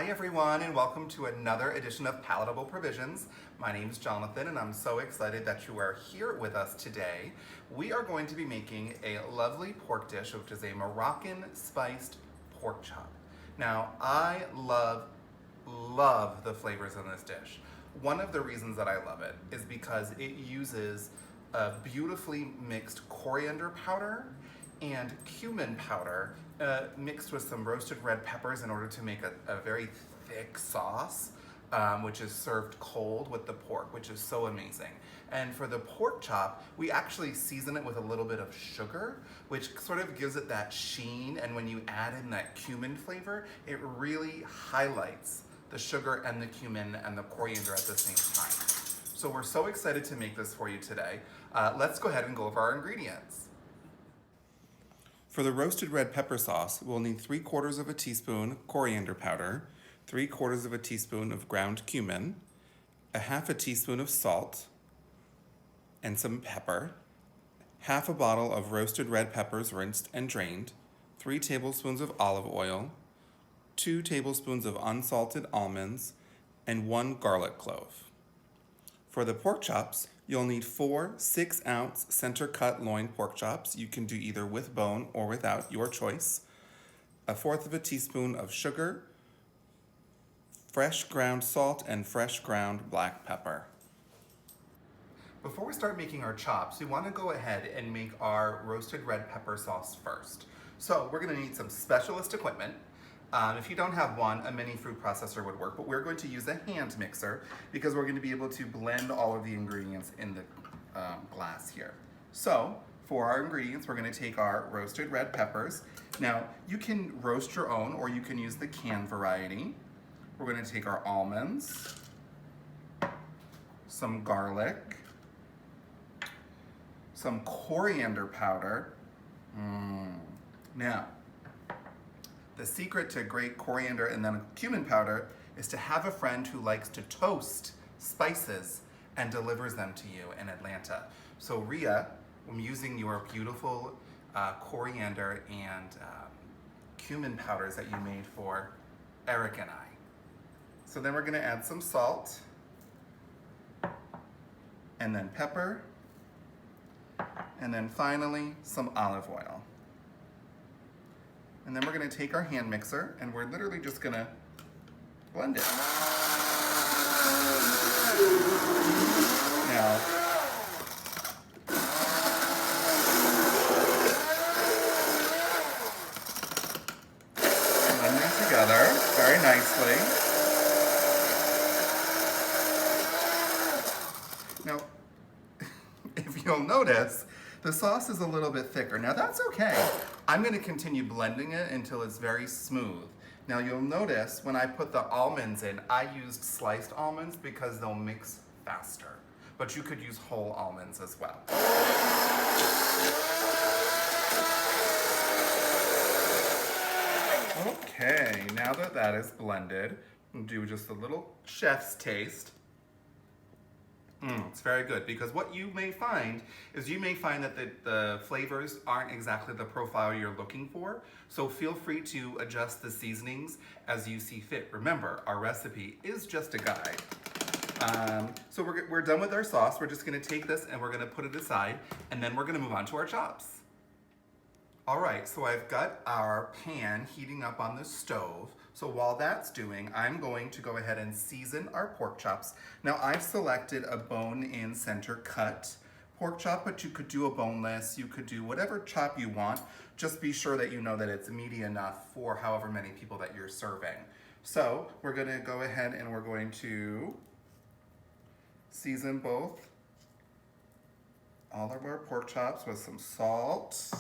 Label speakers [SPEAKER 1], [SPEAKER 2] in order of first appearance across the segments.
[SPEAKER 1] everyone, and welcome to another edition of Palatable Provisions. My name is Jonathan, and I'm so excited that you are here with us today. We are going to be making a lovely pork dish, which is a Moroccan spiced pork chop. Now, I love the flavors in this dish. One of the reasons that I love it is because it uses a beautifully mixed coriander powder and cumin powder mixed with some roasted red peppers in order to make a very thick sauce, which is served cold with the pork, which is so amazing. And for the pork chop, we actually season it with a little bit of sugar, which sort of gives it that sheen, and when you add in that cumin flavor, it really highlights the sugar and the cumin and the coriander at the same time. So we're so excited to make this for you today. Let's go ahead and go over our ingredients. For the roasted red pepper sauce, we'll need 3/4 of a teaspoon coriander powder, 3/4 of a teaspoon of ground cumin, a half a teaspoon of salt, and some pepper, half a bottle of roasted red peppers rinsed and drained, 3 tablespoons of olive oil, 2 tablespoons of unsalted almonds, and 1 garlic clove. For the pork chops, you'll need 4 6-ounce center-cut loin pork chops. You can do either with bone or without, your choice. 1/4 of a teaspoon of sugar, fresh ground salt, and fresh ground black pepper. Before we start making our chops, we want to go ahead and make our roasted red pepper sauce first. So we're going to need some specialist equipment. If you don't have one, a mini food processor would work, but we're going to use a hand mixer because we're going to be able to blend all of the ingredients in the glass here. So for our ingredients, we're going to take our roasted red peppers. Now, you can roast your own or you can use the canned variety. We're going to take our almonds, some garlic, some coriander powder. Now, the secret to great coriander and then cumin powder is to have a friend who likes to toast spices and delivers them to you in Atlanta. So Rhea, I'm using your beautiful coriander and cumin powders that you made for Eric and I. So then we're gonna add some salt, and then pepper, and then finally some olive oil. And then we're going to take our hand mixer and we're literally just going to blend it. Now, blend them together very nicely. Now, if you'll notice, the sauce is a little bit thicker. Now that's okay. I'm going to continue blending it until it's very smooth. Now you'll notice when I put the almonds in, I used sliced almonds because they'll mix faster. But you could use whole almonds as well. Okay, now that that is blended, we'll do just a little chef's taste. It's very good because what you may find is you may find that the flavors aren't exactly the profile you're looking for. So feel free to adjust the seasonings as you see fit. Remember, our recipe is just a guide. So we're done with our sauce. We're just gonna take this and we're gonna put it aside and then we're gonna move on to our chops. All right, so I've got our pan heating up on the stove. So while that's doing, I'm going to go ahead and season our pork chops. Now I've selected a bone-in center cut pork chop, but you could do a boneless, you could do whatever chop you want. Just be sure that you know that it's meaty enough for however many people that you're serving. So we're gonna go ahead and we're going to season all of our pork chops with some salt,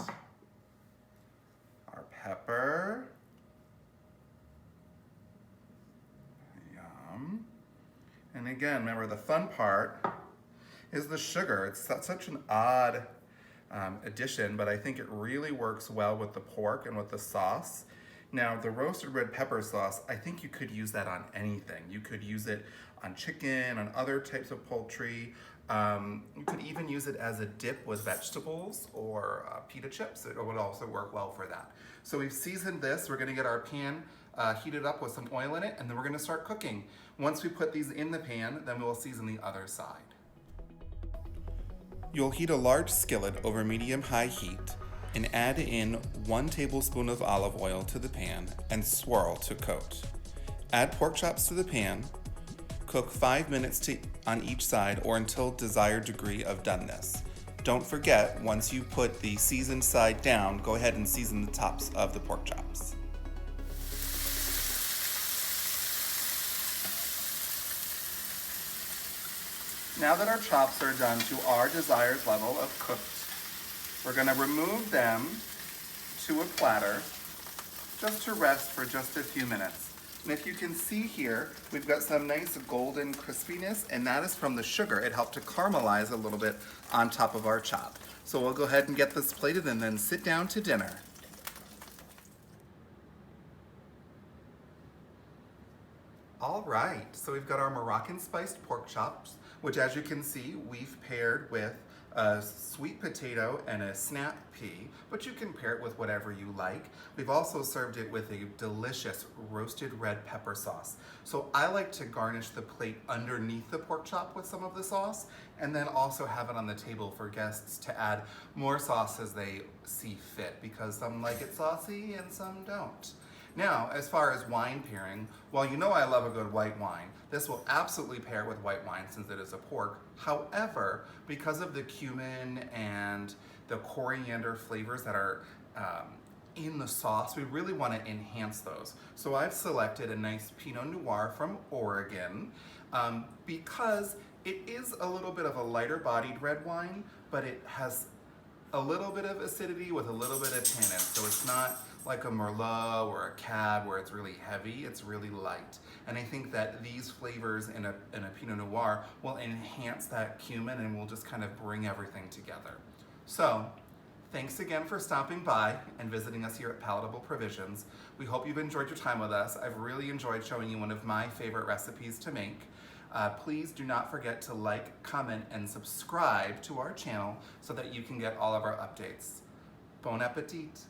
[SPEAKER 1] our pepper, and again, remember the fun part is the sugar. It's such an odd addition, but I think it really works well with the pork and with the sauce. Now, the roasted red pepper sauce, I think you could use that on anything. You could use it on chicken, on other types of poultry. You could even use it as a dip with vegetables or pita chips. It would also work well for that. So we've seasoned this. We're gonna get our pan heat it up with some oil in it, and then we're gonna start cooking. Once we put these in the pan, then we'll season the other side. You'll heat a large skillet over medium-high heat and add in 1 tablespoon of olive oil to the pan and swirl to coat. Add pork chops to the pan. Cook 5 minutes on each side or until desired degree of doneness. Don't forget, once you put the seasoned side down, go ahead and season the tops of the pork chops. Now that our chops are done to our desired level of cooked, we're going to remove them to a platter just to rest for just a few minutes. And if you can see here, we've got some nice golden crispiness, and that is from the sugar. It helped to caramelize a little bit on top of our chop. So we'll go ahead and get this plated and then sit down to dinner. All right, so we've got our Moroccan Spiced Pork Chops, which, as you can see, we've paired with a sweet potato and a snap pea, but you can pair it with whatever you like. We've also served it with a delicious roasted red pepper sauce. So I like to garnish the plate underneath the pork chop with some of the sauce, and then also have it on the table for guests to add more sauce as they see fit, because some like it saucy and some don't. Now, as far as wine pairing, while you know I love a good white wine, this will absolutely pair with white wine since it is a pork. However, because of the cumin and the coriander flavors that are in the sauce, we really want to enhance those. So I've selected a nice Pinot Noir from Oregon because it is a little bit of a lighter bodied red wine, but it has a little bit of acidity with a little bit of tannin. So it's not like a Merlot or a Cab where it's really heavy, it's really light. And I think that these flavors in a Pinot Noir will enhance that cumin and will just kind of bring everything together. So, thanks again for stopping by and visiting us here at Palatable Provisions. We hope you've enjoyed your time with us. I've really enjoyed showing you one of my favorite recipes to make. Please do not forget to like, comment, and subscribe to our channel so that you can get all of our updates. Bon appetit!